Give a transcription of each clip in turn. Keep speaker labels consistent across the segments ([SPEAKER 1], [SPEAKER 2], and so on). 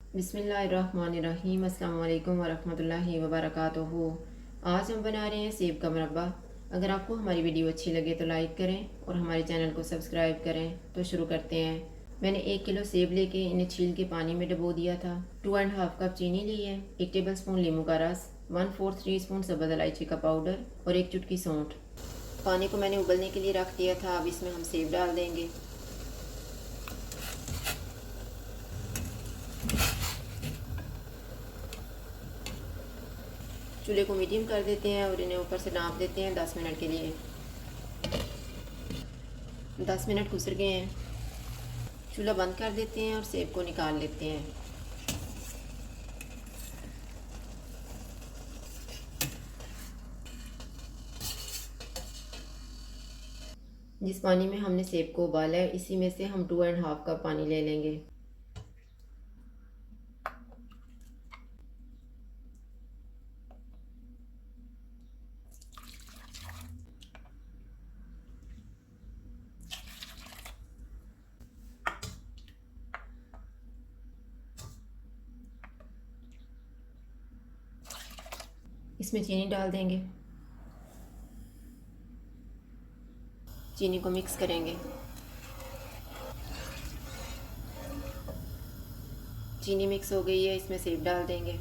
[SPEAKER 1] बिस्मिल्लाहिर्रहमानिर्रहीम। अस्सलाम वालेकुम वरहमतुल्लाहि वबरकातुहू। आज हम बना रहे हैं सेब का मुरब्बा। अगर आपको हमारी वीडियो अच्छी लगे तो लाइक करें और हमारे चैनल को सब्सक्राइब करें। तो शुरू करते हैं। मैंने 1 किलो सेब लेके इन्हें छील के पानी में डुबो दिया था। 2.5 कप चीनी ली है, 1 टेबल स्पून नींबू का रस, 1/4 टीस्पून सब्ज़ इलायची का पाउडर और 1 चुटकी सौंठ। पानी को मैंने उबलने के लिए रख दिया था। अब इसमें हम सेब डाल देंगे। चूल्हे को मीडियम कर देते हैं और इन्हें ऊपर से ढाँप देते हैं 10 मिनट के लिए। 10 मिनट गुजर गए हैं। चूल्हा बंद कर देते हैं और सेब को निकाल लेते हैं। जिस पानी में हमने सेब को उबाला है इसी में से हम 2.5 कप पानी ले लेंगे। इसमें चीनी डाल देंगे। चीनी को मिक्स करेंगे। चीनी मिक्स हो गई है, इसमें सेब डाल देंगे।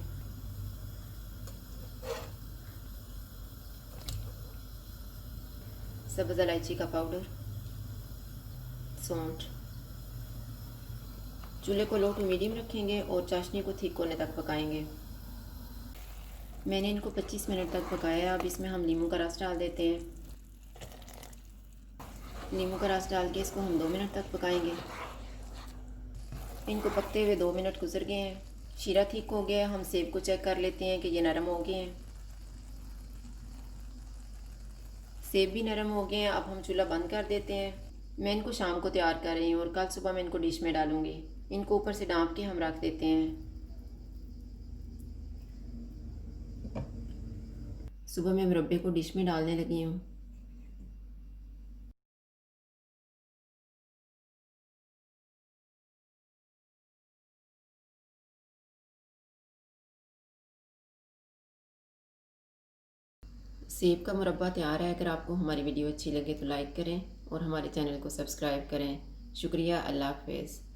[SPEAKER 1] सब्ज़ इलायची का पाउडर, सौंठ। चूल्हे को लो टू मीडियम रखेंगे और चाशनी को थिक होने तक पकाएंगे। मैंने इनको 25 मिनट तक पकाया। अब इसमें हम नींबू का रस डाल देते हैं। नींबू का रस डाल के इसको हम 2 मिनट तक पकाएंगे। इनको पकते हुए 2 मिनट गुजर गए हैं। शीरा ठीक हो गया है। हम सेब को चेक कर लेते हैं कि ये नरम हो गए हैं। सेब भी नरम हो गए हैं। अब हम चूल्हा बंद कर देते हैं। मैं इनको शाम को तैयार कर रही हूँ और कल सुबह मैं इनको डिश में डालूँगी। इनको ऊपर से ढाँप के हम रख देते हैं। सुबह मैं मुरब्बे को डिश में डालने लगी हूँ। सेब का मुरब्बा तैयार है। अगर आपको हमारी वीडियो अच्छी लगे तो लाइक करें और हमारे चैनल को सब्सक्राइब करें। शुक्रिया। अल्लाह हाफ़िज़।